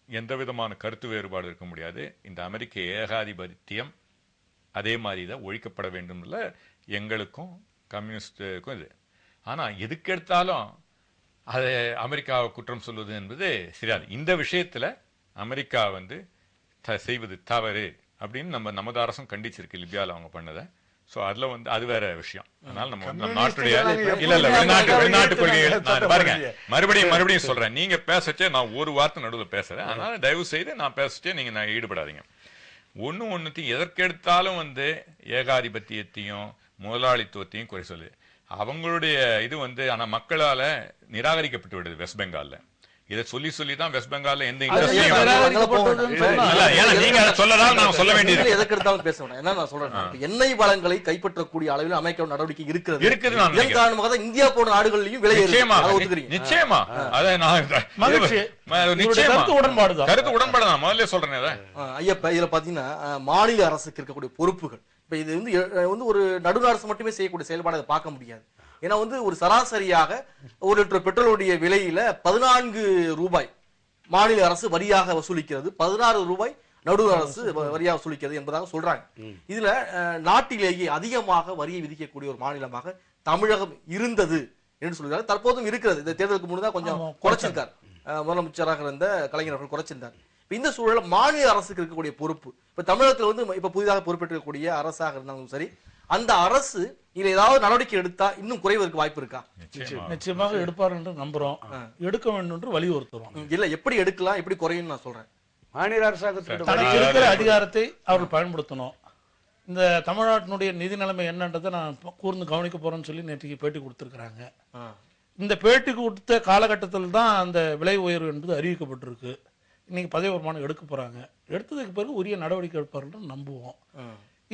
எந்த விதமான கருத்து வேறுபாடு இருக்க முடியாது. இந்த அமெரிக்க ஏகாதிபத்தியம் அதே மாதிரி தான் ஒழிக்கப்பட வேண்டும் இல்லை எங்களுக்கும் கம்யூனிஸ்டுக்கும் இது. ஆனால் எதுக்கு எடுத்தாலும் அதை அமெரிக்காவை குற்றம் சொல்வது என்பது சரியாது. இந்த விஷயத்தில் அமெரிக்கா செய்வது தவறு அப்படின்னு நமது அரசும் கண்டிச்சிருக்கு லிபியாவில் அவங்க பண்ணதை. ஸோ அதுல அது வேற விஷயம். அதனால நம்ம நாட்டுடைய வெளிநாட்டு கொள்கைகள் பாருங்க, மறுபடியும் சொல்றேன், நீங்க பேசச்சே நான் ஒரு வார்த்தை நடுவில் பேசுறேன். அதனால தயவு செய்து நான் பேசச்சே நீங்க நான் ஈடுபடாதீங்க. ஒன்னுத்தையும் எதற்கெடுத்தாலும் ஏகாதிபத்தியத்தையும் முதலாளித்துவத்தையும் குறை சொல்லு. அவங்களுடைய இது ஆனா மக்களால நிராகரிக்கப்பட்டு விடுது வெஸ்ட் பெங்கால்ல. இதை சொல்லி தான் வெஸ்ட் பெங்கால்ல எந்த சொல்ல வேண்டியது. எதற்கு எடுத்தாலும் பேசணும். என்ன நான் சொல்றேன், எண்ணெய் வளங்களை கைப்பற்றக்கூடிய அளவில் அமெரிக்கா நடவடிக்கை இருக்கிறது. இதன் காரணமாக தான் இந்தியா போன்ற நாடுகளிலும் விலை நிச்சயமா கருத்து உடன்பாடு தான் முதல்ல சொல்றேன். ஐயப்ப இதுல பாத்தீங்கன்னா மாநில அரசுக்கு இருக்கக்கூடிய பொறுப்புகள், இப்ப இது ஒரு நடுவர் அரசு மட்டுமே செய்யக்கூடிய செயல்பாடு பார்க்க முடியாது. ஏன்னா ஒரு சராசரியாக 1 லிட்டர் பெட்ரோலுடைய விலையில 14 ரூபாய் மாநில அரசு வரியாக வசூலிக்கிறது, 16 ரூபாய் நடுவர் அரசு வரியாக வசூலிக்கிறது என்பதாக சொல்றாங்க. இதுல நாட்டிலேயே அதிகமாக வரியை விதிக்கக்கூடிய ஒரு மாநிலமாக தமிழகம் இருந்தது என்று சொல்கிறார். தற்போதும் இருக்கிறது. இந்த தேர்தலுக்கு முன்னதாக கொஞ்சம் குறைச்சிருக்கார் முதலமைச்சராக இருந்த கலைஞர் அவர்கள் குறைச்சிருந்தார். இந்த சூழல மாநில அரசுக்கு இருக்கக்கூடிய பொறுப்பு, இப்ப தமிழகத்துல இப்ப புதிதாக பொறுப்பேற்றக்கூடிய அரசாக இருந்தாலும் சரி, அந்த அரசு இதுல ஏதாவது நடவடிக்கை எடுத்தா இன்னும் குறைவதற்கு வாய்ப்பு இருக்கா? நிச்சயமாக எடுப்பார் என்று நம்புறோம். எடுக்க வேண்டும் என்று வலியுறுத்துறோம். இல்ல எப்படி எடுக்கலாம், எப்படி குறையும் நான் சொல்றேன். மாநில அரசாங்கத்திற்கு இருக்கிற அதிகாரத்தை அவர்கள் பயன்படுத்தணும். இந்த தமிழ்நாட்டினுடைய நிதி நிலைமை என்னன்றதை நான் கூர்ந்து கவனிக்க போறேன்னு சொல்லி நேற்றைக்கு பேட்டி கொடுத்திருக்கிறாங்க. இந்த பேட்டி கொடுத்த காலகட்டத்தில் தான் அந்த விலை உயர்வு என்பது அறிவிக்கப்பட்டிருக்கு. இன்னைக்கு பதவி வருமானம் எடுக்க போறாங்க. எடுத்ததுக்கு பிறகு உரிய நடவடிக்கை எடுப்பார்கள் நம்புவோம்.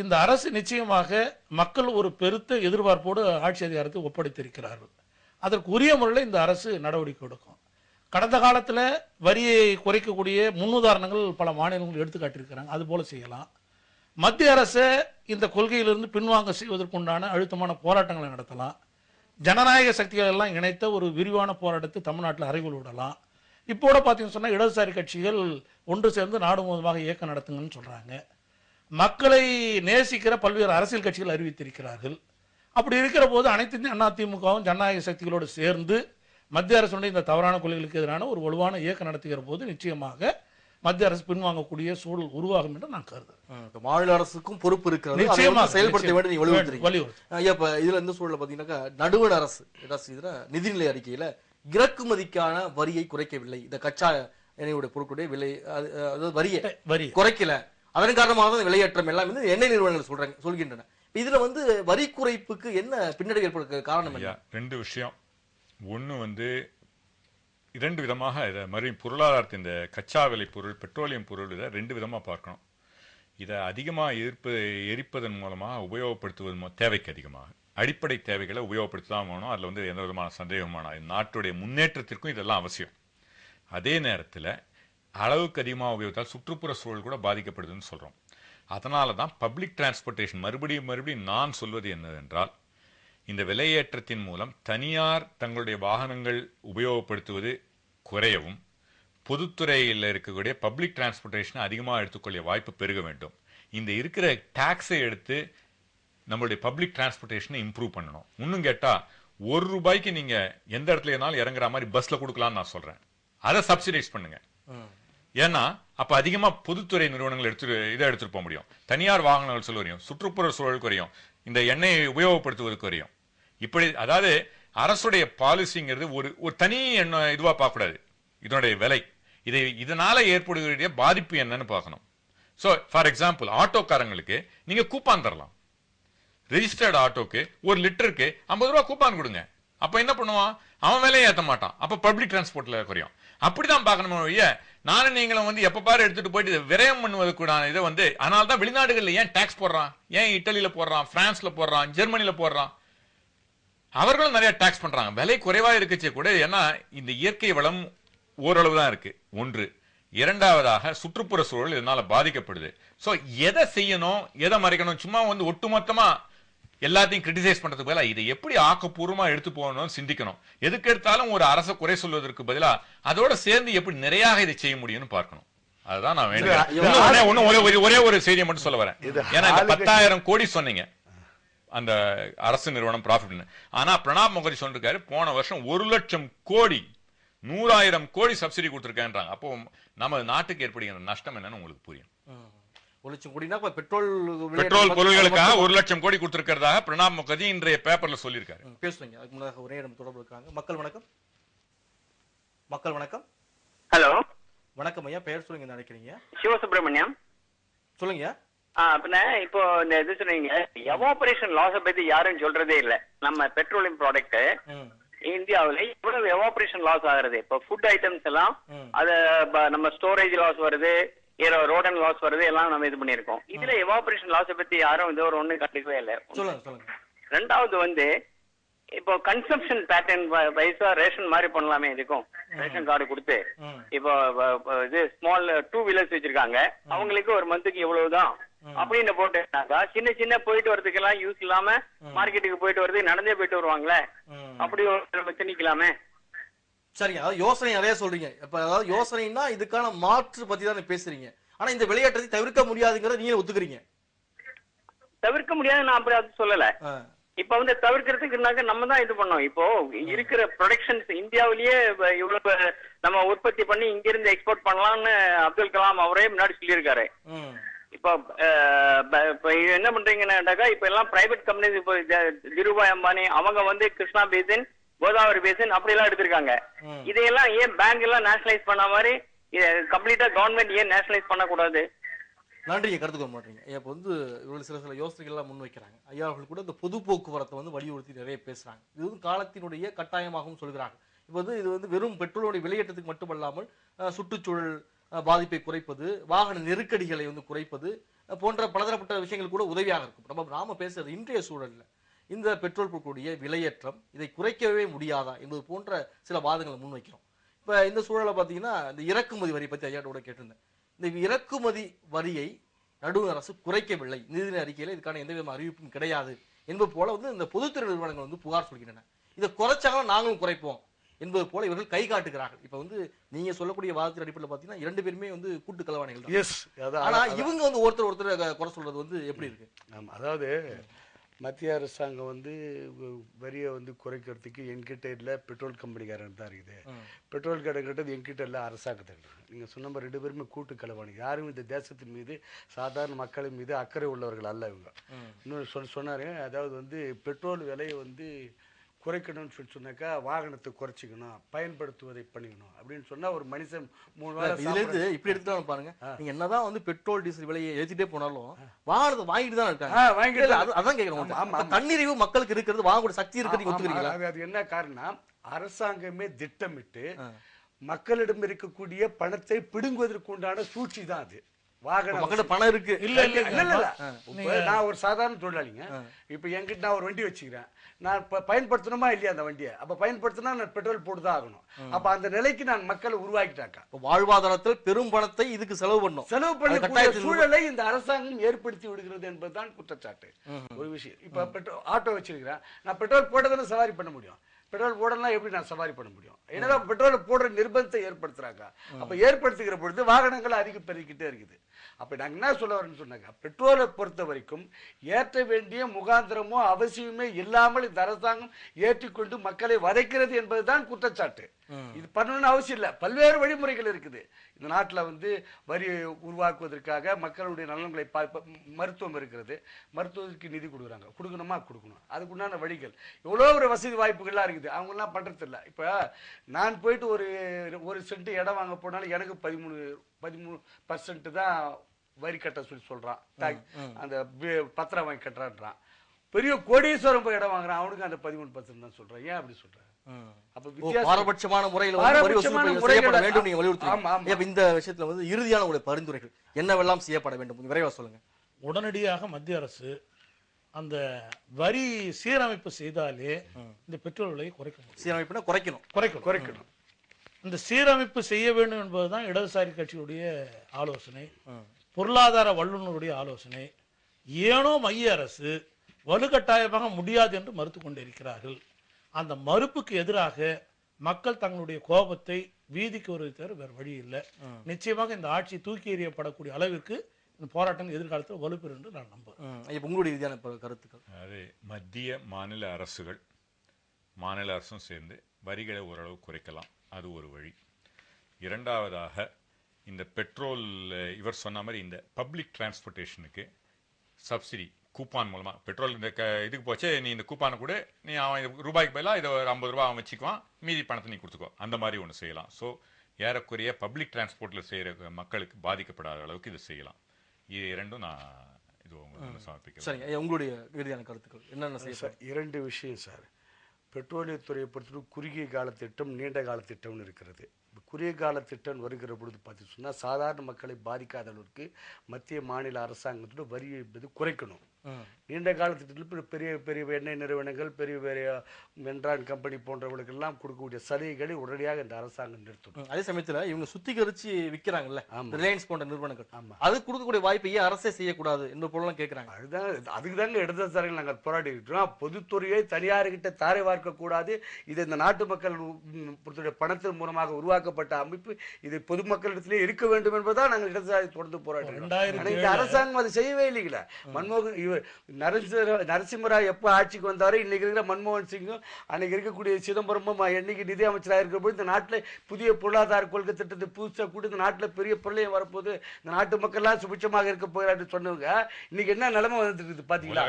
இந்த அரசு நிச்சயமாக மக்கள் ஒரு பெருத்த எதிர்பார்ப்போடு ஆட்சி அதிகாரத்தை ஒப்படைத்திருக்கிறார்கள். அதற்கு உரிய முறையில் இந்த அரசு நடவடிக்கை எடுக்கும். கடந்த காலத்தில் வரியை குறைக்கக்கூடிய முன்னுதாரணங்கள் பல மாநிலங்கள் எடுத்து காட்டியிருக்கிறாங்க. அது போல செய்யலாம். மத்திய அரசு இந்த கொள்கையிலிருந்து பின்வாங்க செய்வதற்குண்டான அழுத்தமான போராட்டங்களை நடத்தலாம். ஜனநாயக சக்திகள் எல்லாம் இணைத்த ஒரு விரிவான போராட்டத்தை தமிழ்நாட்டில் அறைகொள் விடலாம். இப்போட பார்த்தீங்கன்னு சொன்னால் இடதுசாரி கட்சிகள் ஒன்று சேர்ந்து நாடு முழுவதுமாக இயக்கம் நடத்துங்கன்னு சொல்றாங்க. மக்களை நேசிக்கிற பல்வேறு அரசியல் கட்சிகள் அறிவித்திருக்கிறார்கள். அப்படி இருக்கிற போது அனைத்து அதிமுகவும் ஜனநாயக சக்திகளோடு சேர்ந்து மத்திய அரசுடைய இந்த தவறான கொள்கைகளுக்கு எதிரான ஒரு வலுவான இயக்கம் நடத்துகிற போது நிச்சயமாக மத்திய அரசு பின்வாங்கக்கூடிய சூழல் உருவாகும் என்று நான் கருதுறேன். மாநில அரசுக்கும் பொறுப்பு இருக்கிறது, நிச்சயமா செயல்படுத்த வேண்டும் வலியுறுத்துறீங்க. இப்ப இதுல இந்த சூழல பாத்தீங்கன்னா நடுவண் அரசு நிதிநிலை அறிக்கையில இறக்குமதிக்கான வரியை குறைக்கவில்லை. இந்த கச்சா எண்ணெயுடைய பொருட்களுடைய விலை வரியை குறைக்கல. அதன் காரணமாக தான் விலையேற்றம் எல்லாம் எண்ணெய் நிறுவனங்கள் சொல்கின்றன. இதுல வரி குறைப்புக்கு என்ன பின்னடைவு ஏற்படுற காரணம்? ரெண்டு விஷயம். ஒண்ணு இரண்டு விதமாக இதை பொருளாதாரத்தின் இந்த கச்சா விலை பொருள், பெட்ரோலியம் பொருள், இதை ரெண்டு விதமா பார்க்கணும். இதை அதிகமாக எரிப்பதன் மூலமாக உபயோகப்படுத்துவது தேவைக்கு அதிகமாக அடிப்படை தேவைகளை உபயோகப்படுத்ததான் வேணும். அதில் எந்த விதமான சந்தேகமான நாட்டுடைய முன்னேற்றத்திற்கும் இதெல்லாம் அவசியம். அதே நேரத்தில் அளவுக்கு அதிகமாக உபயோகித்தால் சுற்றுப்புற சூழல் கூட பாதிக்கப்படுதுன்னு சொல்கிறோம். அதனால தான் பப்ளிக் டிரான்ஸ்போர்ட்டேஷன் மறுபடியும் நான் சொல்வது என்னவென்றால், இந்த விலையேற்றத்தின் மூலம் தனியார் தங்களுடைய வாகனங்கள் உபயோகப்படுத்துவது குறையவும், பொதுத்துறையில் இருக்கக்கூடிய பப்ளிக் டிரான்ஸ்போர்ட்டேஷனை அதிகமாக எடுத்துக்கொள்ள வாய்ப்பு பெருக வேண்டும். இந்த இருக்கிற டாக்ஸை எடுத்து நம்மளுடைய பப்ளிக் டிரான்ஸ்போர்ட்டேஷனை இம்ப்ரூவ் பண்ணணும். இன்னும் கேட்டால் ₹1 நீங்க எந்த இடத்துல இருந்தாலும் இறங்குற மாதிரி பஸ்ல கொடுக்கலாம்னு நான் சொல்றேன். அதை சப்சிடைஸ் பண்ணுங்க. ஏன்னா அப்ப அதிகமா பொதுத்துறை நிறுவனங்கள் எடுத்துட்டு போக முடியும். தனியார் வாகனங்கள் சொல்லுவோம், சுற்றுப்புற சூழல் குறையும், இந்த எண்ணெயை உபயோகப்படுத்துவது குறையும். இப்படி அதாவது அரசுடைய பாலிசிங்கிறது ஒரு தனி இதுவா பார்க்கக்கூடாது. இதனுடைய விலை இதனால ஏற்படுகிற பாதிப்பு என்னன்னு பார்க்கணும். ஸோ ஃபார் எக்ஸாம்பிள் ஆட்டோக்காரங்களுக்கு நீங்க கூப்பான் தரலாம். ரெஜிஸ்டர்ட் ஆட்டோக்கு 1 லிட்டருக்கு ₹50 கூப்பான் கொடுங்க. அப்ப என்ன பண்ணுவான்? அவன் விலையை ஏற்ற மாட்டான். அப்ப பப்ளிக் டிரான்ஸ்போர்ட்ல குறையும். அப்படிதான் பார்க்கணும். நானும் நீங்களும் எப்ப பாரு எடுத்துட்டு போயிட்டு விரயம் பண்ணுவது கூட இதை அதனால்தான் வெளிநாடுகள்ல ஏன் டாக்ஸ் போடுறான், ஏன் இட்டலியில போடுறான், பிரான்ஸ்ல போடுறான், ஜெர்மனில போடுறான், அவர்களும் நிறைய டாக்ஸ் பண்றாங்க. விலை குறைவா இருக்குச்சே கூட. ஏன்னா இந்த இயற்கை வளம் ஓரளவு தான் இருக்கு. ஒன்று. இரண்டாவதாக சுற்றுப்புற சூழல் இதனால பாதிக்கப்படுது. சோ எதை செய்யணும், எதை மறைக்கணும்? சும்மா ஒட்டுமொத்தமா எல்லாத்தையும் கிரிட்டிசைஸ் பண்றதுக்கு பதிலா இதை எப்படி ஆக்கப்பூர்வமா எடுத்து போகணும்னு சிந்திக்கணும். எதுக்கு எடுத்தாலும் ஒரு அரசை குறை சொல்வதற்கு பதிலா அதோட சேர்ந்து எப்படி நிறைய இதை செய்ய முடியும்னு பார்க்கணும். அதுதான் நான் வேண்டிய ஒரே ஒரு செய்தியை மட்டும் சொல்ல வரேன். ஏன்னா இந்த 10,000 கோடி சொன்னீங்க அந்த அரசு நிறுவனம் ப்ராஃபிட். ஆனா பிரணாப் முகர்ஜி சொல்லிருக்காரு போன வருஷம் 1,00,000 கோடி 100,000 கோடி சப்சிடி கொடுத்திருக்கேன்றாங்க. அப்போ நம்ம நாட்டுக்கு ஏற்படுகிற நஷ்டம் என்னன்னு உங்களுக்கு புரியும். 1,00,000 கோடினா பெட்ரோல் பொருட்களுக்காக 1,00,000 கோடி கொடுத்திருக்கிறதாக பிரணாப் முகர்ஜி இன்றைய பேப்பர்ல சொல்லியிருக்காரு. பேசுவீங்க. அதுக்கு முன்னாடி ஒரே இடம் தொடர்பு இருக்காங்க. மக்கள் வணக்கம். மக்கள் வணக்கம். ஹலோ வணக்கம் ஐயா, பெயர் சொல்லுங்க. நினைக்கிறீங்க சிவசுப்ரமணியம் சொல்லுங்க. அப்படின்னா இப்போ இந்த இது சொன்னீங்க எவாபரேஷன் லாஸை பத்தி யாரும் சொல்றதே இல்ல. நம்ம பெட்ரோலியம் ப்ராடக்ட் இந்தியாவில இவ்வளவு எவாபரேஷன் லாஸ் ஆகுறது. இப்போ ஃபுட் ஐட்டம்ஸ் எல்லாம் அது நம்ம ஸ்டோரேஜ் லாஸ் வருது, ரோடன் லாஸ் வருது, எல்லாம் நம்ம இது பண்ணிருக்கோம். இதுல எவாபரேஷன் லாஸை பத்தி யாரும் இது ஒரு ஒண்ணு கண்டுக்கவே இல்லை. ரெண்டாவது வந்து இப்போ கன்சம்ஷன் பேட்டர்ன் வைஸா ரேஷன் மாதிரி பண்ணலாமே. இதுக்கும் ரேஷன் கார்டு கொடுத்து இப்போ இது ஸ்மால் 2 வீலர்ஸ் வச்சிருக்காங்க, அவங்களுக்கு ஒரு மந்த்துக்கு இவ்வளவுதான் அப்படின்னு போட்டுனாக்கா சின்ன சின்ன போயிட்டு வரதுக்கு எல்லாம் யூஸ் இல்லாம மார்க்கெட்டுக்கு போயிட்டு வரது நடந்தே போயிட்டு வருவாங்களே, அப்படி திணிக்கலாமே. சரிங்க, அதாவது யோசனை நிறைய சொல்றீங்க. இப்ப அதாவது யோசனைன்னா இதுக்கான மாற்று பத்தி தான் பேசுறீங்க. ஆனா இந்த விளையாட்டத்தை தவிர்க்க முடியாதுங்கிறத நீங்க ஒத்துக்கிறீங்க. தவிர்க்க முடியாது நான் அப்படி அது சொல்லல. இப்ப வந்து தவிர்க்கிறதுக்குனாக்க நம்ம தான் இது பண்ணோம். இப்போ இருக்கிற ப்ரொடக்ஷன்ஸ் இந்தியாவிலேயே இவ்வளவு நம்ம உற்பத்தி பண்ணி இங்க இருந்து எக்ஸ்போர்ட் பண்ணலாம்னு அப்துல் கலாம் அவரே முன்னாடி சொல்லியிருக்காரு. இப்போ என்ன பண்றீங்கன்னாக்கா இப்ப எல்லாம் பிரைவேட் கம்பெனிஸ், இப்போ திருபாய் அம்பானி அவங்க வந்து கிருஷ்ணா பேசின், கோதாவரி பேசின் அப்படி எல்லாம் எடுத்திருக்காங்க. இதையெல்லாம் ஏன் பேங்க் எல்லாம் நேஷனலைஸ் பண்ண மாதிரி கம்ப்ளீட்டா கவர்மெண்ட் ஏன் நேஷனலைஸ் பண்ணக்கூடாது? நன்றிங்க, கருத்துக்க மாட்டீங்க. இப்போ வந்து இவ்வளவு சில யோசனைகள் எல்லாம் முன் வைக்கிறாங்க. ஐயா அவர்கள் கூட இந்த பொது போக்குவரத்தை வந்து வலியுறுத்தி நிறைய பேசுறாங்க. இது வந்து காலத்தினுடைய கட்டாயமாகவும் சொல்கிறாங்க. இப்போ வந்து இது வந்து வெறும் பெட்ரோலுடைய விலையேற்றத்துக்கு மட்டுமல்லாமல் சுற்றுச்சூழல் பாதிப்பை குறைப்பது, வாகன நெருக்கடிகளை வந்து குறைப்பது போன்ற பலதரப்பட்ட விஷயங்கள் கூட உதவியாக இருக்கும். நாம பேசுறது இன்றைய சூழல்ல இந்த பெட்ரோல் பொருட்களுடைய விலையேற்றம் இதை குறைக்கவே முடியாதா என்பது போன்ற சில வாதங்களை முன்வைக்கிறோம். இப்ப இந்த சூழலை பார்த்தீங்கன்னா இந்த இறக்குமதி வரி பத்தி ஐயாட்டோட கேட்டிருந்தேன். இந்த இறக்குமதி வரியை நடுவண் அரசு குறைக்கவில்லை, நிதி அறிக்கையில இதுக்கான எந்த விதமான அறிவிப்பும் கிடையாது என்பது போல வந்து இந்த பொதுத்துறை நிறுவனங்கள் வந்து புகார் சொல்கின்றன. இதை குறைச்சாலும் நாங்களும் குறைப்போம் என்பது போல இவர்கள் கை காட்டுகிறார்கள். இப்ப வந்து நீங்க சொல்லக்கூடிய வாதத்தின் அடிப்படையில் பாத்தீங்கன்னா 2 பேருமே வந்து கூட்டு கலவாணிகள். ஆனா இவங்க வந்து ஒருத்தர் குறை சொல்றது வந்து எப்படி இருக்கு? அதாவது மத்திய அரசாங்கம் வந்து வரியை வந்து குறைக்கிறதுக்கு என்கிட்ட இல்லை, பெட்ரோல் கம்பெனிக்காரன் தான் இருக்குது. பெட்ரோல் கிடைக்கிறது என்கிட்ட இல்லை, அரசாங்கத்துக்கு. நீங்கள் சொன்ன மாதிரி 2 பேருமே கூட்டு கலவாணி. யாரும் இந்த தேசத்தின் மீது சாதாரண மக்களின் மீது அக்கறை உள்ளவர்கள் அல்ல இவங்க. இன்னொன்று சொன்னாரு, அதாவது வந்து பெட்ரோல் விலையை வந்து குறைக்கணும்னு சொன்னாக்கா வாகனத்தை குறைச்சிக்கணும், பயன்படுத்துவதை பண்ணிக்கணும் அப்படின்னு சொன்னா ஒரு மனுஷன் 3 வாரம் இதுல இருந்து இப்படி எடுத்துக்கலாம் பாருங்க. நீங்க என்னதான் வந்து பெட்ரோல் டீசல் விலையை ஏத்திட்டே போனாலும் வாகனத்தை வாங்கிட்டு தான் இருக்காங்க. அதான் கேட்கணும். தன்னிறைவு மக்களுக்கு இருக்கிறது, வாங்கக்கூடிய சக்தி இருக்கிறது ஒத்துக்கிறீங்களா? அது என்ன காரணம்? அரசாங்கமே திட்டமிட்டு மக்களிடம் இருக்கக்கூடிய பணத்தை பிடுங்குவதற்கு உண்டான சூழ்ச்சி தான் அது. பணம் இருக்கு. இல்ல இல்ல இல்ல, நான் ஒரு சாதாரண தொழிலாளிங்க. இப்ப என்கிட்ட நான் ஒரு வண்டி வச்சுக்கிறேன், நான் பயன்படுத்தணுமா இல்லையா அந்த வண்டியை? அப்ப பயன்படுத்தினா நான் பெட்ரோல் போட்டுதான் ஆகணும். அப்ப அந்த நிலைக்கு நான் மக்களை உருவாக்கிட்டாக்கா. வாழ்வாதாரத்தில் பெரும் பணத்தை இதுக்கு செலவு பண்ணக்கூடிய சூழலை இந்த அரசாங்கம் ஏற்படுத்தி விடுகிறது என்பதுதான் குற்றச்சாட்டு. ஒரு விஷயம், இப்ப ஆட்டோ வச்சிருக்கிறேன், நான் பெட்ரோல் போட்டதானே சவாரி பண்ண முடியும். பெட்ரோல் போடலாம் எப்படி நான் சவாரி பண்ண முடியும்? ஏன்னா பெட்ரோல் போடுற நிர்பந்தத்தை ஏற்படுத்துறாங்க. அப்ப ஏற்படுத்துகிற பொழுது வாகனங்கள் அதிகம் பெருகிட்டே இருக்குது. அப்ப நாங்க என்ன சொல்ல வரேன்னு சொன்னாங்க, பெட்ரோலை பொறுத்த வரைக்கும் ஏற்ற வேண்டிய முகாந்திரமோ அவசியமே இல்லாமல் இந்த அரசாங்கம் ஏற்றிக்கொண்டு மக்களை வதைக்கிறது என்பதுதான் குற்றச்சாட்டு. இது பண்ணணும்னு அவசியம் இல்லை, பல்வேறு வழிமுறைகள் இருக்குது. இந்த நாட்டில் வந்து வரி உருவாக்குவதற்காக மக்களுடைய நலன்களை மருத்துவம் இருக்கிறது, மருத்துவத்துக்கு நிதி கொடுக்குறாங்க, கொடுக்கணுமா கொடுக்கணும், அதுக்குண்டான வழிகள் எவ்வளோ ஒரு வசதி வாய்ப்புகள்லாம் இருக்குது, அவங்கெல்லாம் பண்றது இல்லை. இப்போ நான் போயிட்டு ஒரு சென்ட் இடம் வாங்க போனாலும் எனக்கு 13% தான் வரி கட்ட சொல்றான். அந்த பத்திரம் வாங்கி கட்டுறான்றான். பெரிய கோடீஸ்வரம் போய் இடம் வாங்குறான், அவனுக்கு அந்த 13% தான் சொல்றான். ஏன் அப்படி சொல்றேன்? பாரபட்சமான முறையில் இந்த விஷயத்துல வந்து இறுதியான உங்களுடைய பரிந்துரைகள் என்னவெல்லாம் செய்யப்பட வேண்டும் விரைவா சொல்லுங்க. உடனடியாக மத்திய அரசு அந்த வரி சீரமைப்பு செய்தாலே இந்த பெட்ரோல் விலையை குறைக்கணும். இந்த சீரமைப்பு செய்ய வேண்டும் என்பதுதான் இடதுசாரி கட்சியுடைய ஆலோசனை, பொருளாதார வல்லுநருடைய ஆலோசனை. ஏனோ மைய அரசு வலுக்கட்டாயமாக முடியாது என்று மறுத்து கொண்டிருக்கிறார்கள். அந்த மறுப்புக்கு எதிராக மக்கள் தங்களுடைய கோபத்தை வீதிக்கு வருவதை தவிர வேறு வழி இல்லை. நிச்சயமாக இந்த ஆட்சி தூக்கி எறியப்படக்கூடிய அளவிற்கு இந்த போராட்டம் எதிர்காலத்தில் வலுப்பெறும் என்று நான் நம்புகிறேன். இப்போ உங்களுடைய ரீதியான கருத்துக்கள்? அது மத்திய மாநில அரசுகள், மாநில அரசும் சேர்ந்து வரிகளை ஓரளவு குறைக்கலாம், அது ஒரு வழி. இரண்டாவதாக இந்த பெட்ரோல், இவர் சொன்ன மாதிரி இந்த பப்ளிக் டிரான்ஸ்போர்ட்டேஷனுக்கு சப்சிடி கூப்பான் மூலமாக, பெட்ரோல் இந்த இதுக்கு போச்சே, நீ இந்த கூப்பானை கூட நீ அவன் ரூபாய்க்கு பதிலாக இதை ஒரு 50 ரூபா அவன் வச்சுக்குவான், மீதி பணத்தை நீ கொடுத்துக்கோ, அந்த மாதிரி ஒன்று செய்யலாம். ஸோ ஏறக்குறைய பப்ளிக் டிரான்ஸ்போர்ட்டில் செய்கிற மக்களுக்கு பாதிக்கப்படாத அளவுக்கு இது செய்யலாம். இது இரண்டும் நான் இது உங்களுக்கு சமர்ப்பிக்கிறேன். சரி, உங்களுடைய இறுதியான கருத்துக்கள் என்னென்ன செய்ய சார்? 2 விஷயம் சார். பெட்ரோலியத்துறையை பொறுத்தவரை குறுகிய கால திட்டம், நீண்ட கால திட்டம்னு இருக்கிறது. குறுகிய கால திட்டம் வருகிற பொழுது பார்த்து சொன்னால் சாதாரண மக்களை பாதிக்காத அளவுக்கு மத்திய மாநில அரசாங்கத்தோட வரி என்பது குறைக்கணும். நீண்ட கால திட்டத்தில் பெரிய பெரிய எண்ணெய் நிறுவனங்கள், பெரிய பெரிய மென்ட்ரான் கம்பெனி போன்றவர்களுக்கெல்லாம் கொடுக்கக்கூடிய சலுகைகளை உடனடியாக இந்த அரசாங்கம் நிறுத்தணும். அதே சமயத்தில் இவங்க சுத்திகரிச்சு விற்கிறாங்கல்ல, ரிலையன்ஸ் போன்ற நிறுவனங்கள், ஆமாம், அது கொடுக்கக்கூடிய வாய்ப்பை ஏன் அரசே செய்யக்கூடாது என்று போலாம் கேட்குறாங்க. அதுக்கு தாங்க இடதுசாரிகள் நாங்கள் போராடி இருக்கிறோம். பொதுத்துறையை தனியார்கிட்ட தாரை வார்க்கக்கூடாது. இது இந்த நாட்டு மக்கள் பணத்தின் மூலமாக உருவாக்கப்பட்ட அமைப்பு, இது பொதுமக்களிடத்திலே இருக்க வேண்டும் என்பதுதான் நாங்கள் இடதுசாரி தொடர்ந்து போராடுறோம். இந்த அரசாங்கம் அதை செய்யவே இல்லைங்களா? மன்மோகன் நரசிம்மராவ் எப்ப ஆட்சிக்கு வந்தாரோ, இன்னைக்கு இருக்கிற மன்மோகன் சிங்கும் அன்னைக்கு இருக்கக்கூடிய சிதம்பரமும் என்னைக்கு நிதி அமைச்சராக இருக்கிற போது இந்த நாட்டில் புதிய பொருளாதார கொள்கை திட்டத்தை புதுசாக கூட இந்த நாட்டில் பெரிய பிரளயம் வரப்போது, இந்த நாட்டு மக்கள் எல்லாம் சுபிட்சமாக இருக்க போகிறாரு சொன்னவங்க இன்னைக்கு என்ன நிலைமை வந்துருக்கு பாத்தீங்களா?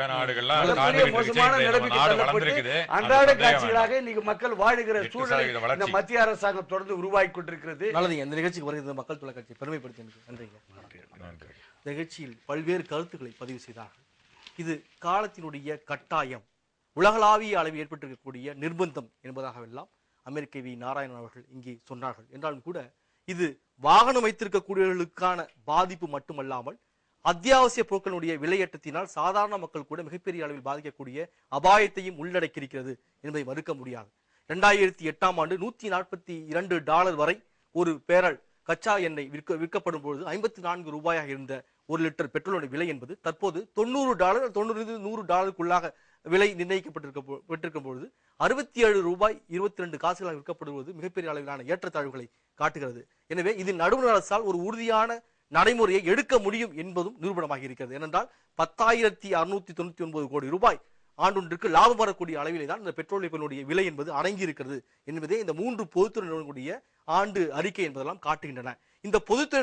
மோசமான நிலைமைக்கு தள்ளப்பட்டு அன்றாட காட்சிகளாக இன்னைக்கு மக்கள் வாழுகிற சூழலை இந்த மத்திய அரசாங்கம் தொடர்ந்து உருவாக்கி கொண்டிருக்கிறது. நல்லதுங்க. இந்த நிகழ்ச்சிக்கு வருகிற மக்கள் தொலைக்காட்சி பெருமைப்படுத்தி நன்றிங்க. நிகழ்ச்சியில் பல்வேறு கருத்துக்களை பதிவு செய்தார்கள். இது காலத்தினுடைய கட்டாயம், உலகளாவிய அளவில் ஏற்பட்டிருக்கக்கூடிய நிர்பந்தம் என்பதாகவெல்லாம் அமெரிக்க வி நாராயணன் அவர்கள் இங்கே சொன்னார்கள். என்றாலும் கூட இது வாகனம் வைத்திருக்கக்கூடியவர்களுக்கான பாதிப்பு மட்டுமல்லாமல் அத்தியாவசிய பொருட்களுடைய விலையேற்றத்தினால் சாதாரண மக்கள் கூட மிகப்பெரிய அளவில் பாதிக்கக்கூடிய அபாயத்தையும் உள்ளடக்கியிருக்கிறது என்பதை மறுக்க முடியாது. 2008ஆம் ஆண்டு $142 வரை ஒரு பேரல் கச்சா எண்ணெய் விற்கப்படும் பொழுது 54 ரூபாயாக இருந்த 1 லிட்டர் பெட்ரோலுடைய விலை என்பது தற்போது $90, $100 விலை நிர்ணயிக்கப்பட்டிருக்கும் பொழுது 67 ரூபாய் 22 காசுகளாக விற்கப்படுவது மிகப்பெரிய அளவிலான ஏற்றத்தாழ்வுகளை காட்டுகிறது. எனவே இதில் நடுவண் அரசால் ஒரு உறுதியான நடைமுறையை எடுக்க முடியும் என்பதும் நிரூபணமாக இருக்கிறது. ஏனென்றால் 10,699 கோடி ரூபாய் ஆண்டொன்றுக்கு லாபம் வரக்கூடிய அளவிலே தான் இந்த பெட்ரோலிய விலை என்பது அடங்கி இருக்கிறது என்பதே இந்த 3 பொதுத்துறை நிறுவனங்களுடைய ஆண்டு அறிக்கை என்பதெல்லாம் காட்டுகின்றன. இந்த பொதுத்துறை